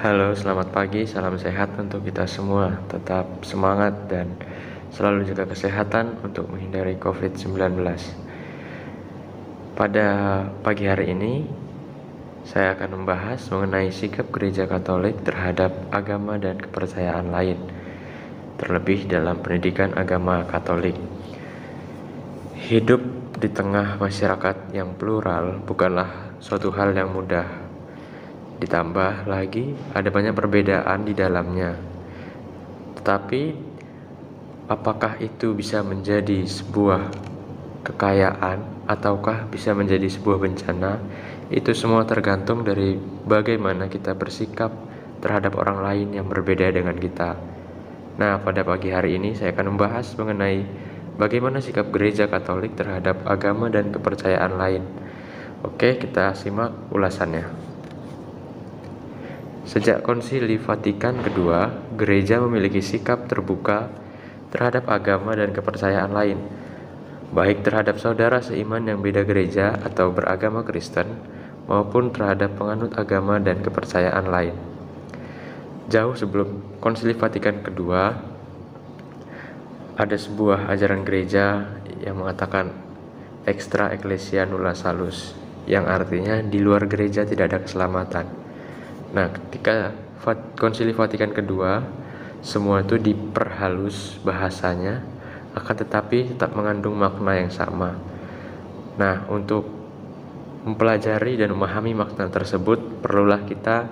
Halo, selamat pagi, salam sehat untuk kita semua. Tetap semangat dan selalu jaga kesehatan untuk menghindari COVID-19. Pada pagi hari ini, saya akan membahas mengenai sikap Gereja Katolik terhadap agama dan kepercayaan lain, terlebih dalam pendidikan agama Katolik. Hidup di tengah masyarakat yang plural bukanlah suatu hal yang mudah. Ditambah lagi ada banyak perbedaan di dalamnya. Tetapi apakah itu bisa menjadi sebuah kekayaan ataukah bisa menjadi sebuah bencana? Itu semua tergantung dari bagaimana kita bersikap terhadap orang lain yang berbeda dengan kita. Nah, pada pagi hari ini saya akan membahas mengenai bagaimana sikap Gereja Katolik terhadap agama dan kepercayaan lain. Oke, kita simak ulasannya. Sejak Konsili Vatikan II, gereja memiliki sikap terbuka terhadap agama dan kepercayaan lain, baik terhadap saudara seiman yang beda gereja atau beragama Kristen, maupun terhadap penganut agama dan kepercayaan lain. Jauh sebelum Konsili Vatikan II, ada sebuah ajaran gereja yang mengatakan extra ecclesia nulla salus, yang artinya di luar gereja tidak ada keselamatan. Nah, ketika Konsili Vatikan II, semua itu diperhalus bahasanya, akan tetapi tetap mengandung makna yang sama. Nah, untuk mempelajari dan memahami makna tersebut, perlulah kita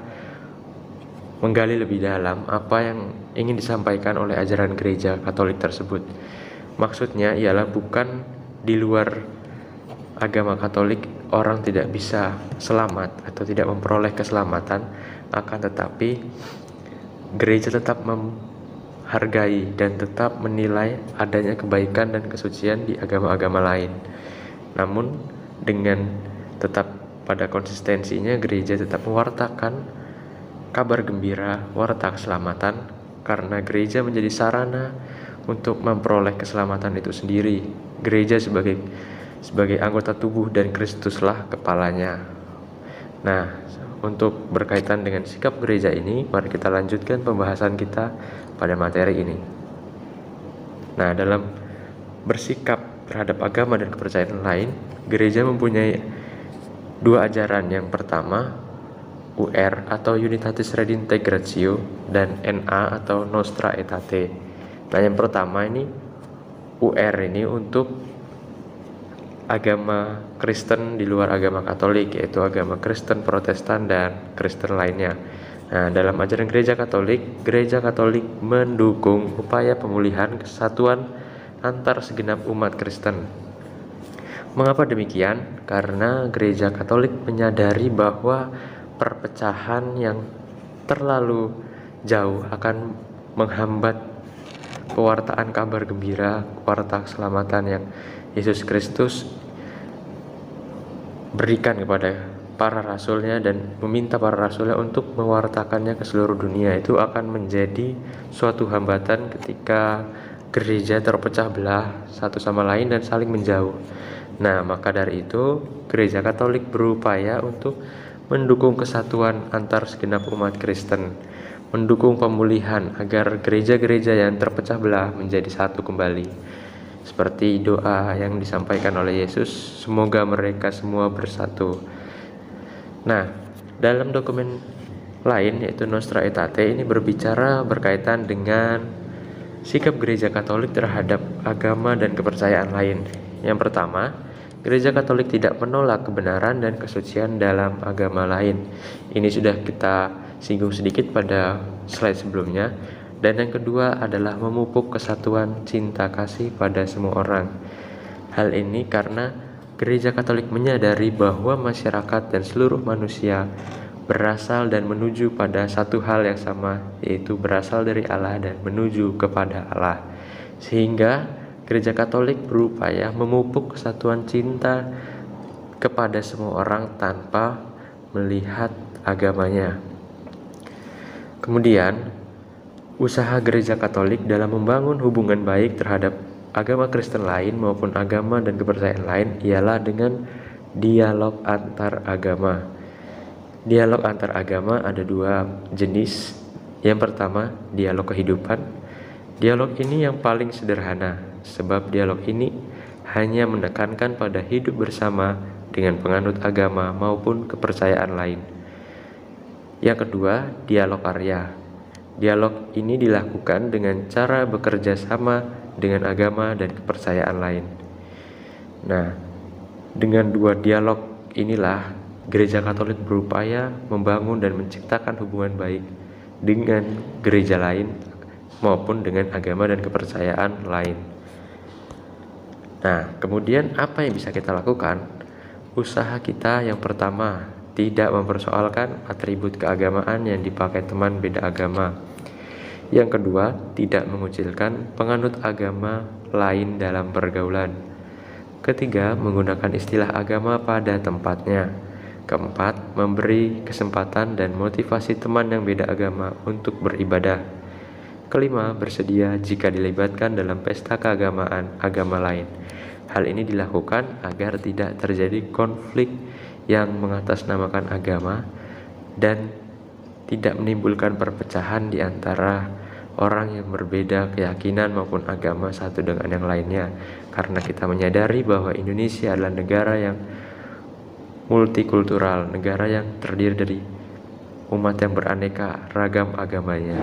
menggali lebih dalam apa yang ingin disampaikan oleh ajaran gereja Katolik tersebut. Maksudnya ialah bukan di luar agama Katolik orang tidak bisa selamat atau tidak memperoleh keselamatan, akan tetapi gereja tetap menghargai dan tetap menilai adanya kebaikan dan kesucian di agama-agama lain. Namun dengan tetap pada konsistensinya, gereja tetap mewartakan kabar gembira, warta keselamatan, karena gereja menjadi sarana untuk memperoleh keselamatan itu sendiri. Gereja sebagai anggota tubuh dan Kristuslah kepalanya. Nah, untuk berkaitan dengan sikap gereja ini, mari kita lanjutkan pembahasan kita pada materi ini. Nah, dalam bersikap terhadap agama dan kepercayaan lain, gereja mempunyai dua ajaran. Yang pertama, UR atau Unitatis Redintegratio, dan NA atau Nostra Aetate. Nah, yang pertama ini UR ini untuk agama Kristen di luar agama Katolik, yaitu agama Kristen Protestan dan Kristen lainnya. Nah, dalam ajaran Gereja Katolik mendukung upaya pemulihan kesatuan antar segenap umat Kristen. Mengapa demikian? Karena Gereja Katolik menyadari bahwa perpecahan yang terlalu jauh akan menghambat pewartaan kabar gembira, warta keselamatan yang Yesus Kristus berikan kepada para rasulnya dan meminta para rasulnya untuk mewartakannya ke seluruh dunia. Itu akan menjadi suatu hambatan ketika gereja terpecah belah satu sama lain dan saling menjauh. Nah, maka dari itu Gereja Katolik berupaya untuk mendukung kesatuan antar segenap umat Kristen, mendukung pemulihan agar gereja-gereja yang terpecah belah menjadi satu kembali. Seperti doa yang disampaikan oleh Yesus, semoga mereka semua bersatu. Nah, dalam dokumen lain yaitu Nostra Aetate ini berbicara berkaitan dengan sikap Gereja Katolik terhadap agama dan kepercayaan lain. Yang pertama, Gereja Katolik tidak menolak kebenaran dan kesucian dalam agama lain. Ini sudah kita singgung sedikit pada slide sebelumnya. Dan yang kedua adalah memupuk kesatuan cinta kasih pada semua orang. Hal ini karena Gereja Katolik menyadari bahwa masyarakat dan seluruh manusia berasal dan menuju pada satu hal yang sama, yaitu berasal dari Allah dan menuju kepada Allah. Sehingga Gereja Katolik berupaya memupuk kesatuan cinta kepada semua orang tanpa melihat agamanya. Kemudian, usaha Gereja Katolik dalam membangun hubungan baik terhadap agama Kristen lain maupun agama dan kepercayaan lain ialah dengan dialog antar agama. Dialog antar agama ada dua jenis. Yang pertama, dialog kehidupan. Dialog ini yang paling sederhana, sebab dialog ini hanya menekankan pada hidup bersama dengan penganut agama maupun kepercayaan lain. Yang kedua, dialog karya. Dialog ini dilakukan dengan cara bekerja sama dengan agama dan kepercayaan lain. Nah, dengan dua dialog inilah Gereja Katolik berupaya membangun dan menciptakan hubungan baik dengan gereja lain maupun dengan agama dan kepercayaan lain. Nah, kemudian apa yang bisa kita lakukan? Usaha kita yang pertama, tidak mempersoalkan atribut keagamaan yang dipakai teman beda agama. Yang kedua, tidak mengucilkan penganut agama lain dalam pergaulan. Ketiga, menggunakan istilah agama pada tempatnya. Keempat, memberi kesempatan dan motivasi teman yang beda agama untuk beribadah. Kelima, bersedia jika dilibatkan dalam pesta keagamaan agama lain. Hal ini dilakukan agar tidak terjadi konflik yang mengatasnamakan agama dan tidak menimbulkan perpecahan di antara orang yang berbeda keyakinan maupun agama satu dengan yang lainnya. Karena kita menyadari bahwa Indonesia adalah negara yang multikultural, negara yang terdiri dari umat yang beraneka ragam agamanya.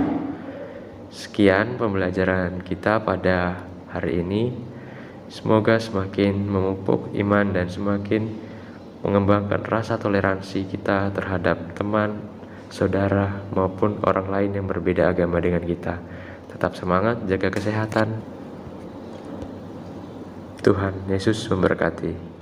Sekian pembelajaran kita pada hari ini. Semoga semakin memupuk iman dan semakin mengembangkan rasa toleransi kita terhadap teman, saudara, maupun orang lain yang berbeda agama dengan kita. Tetap semangat, jaga kesehatan. Tuhan Yesus memberkati.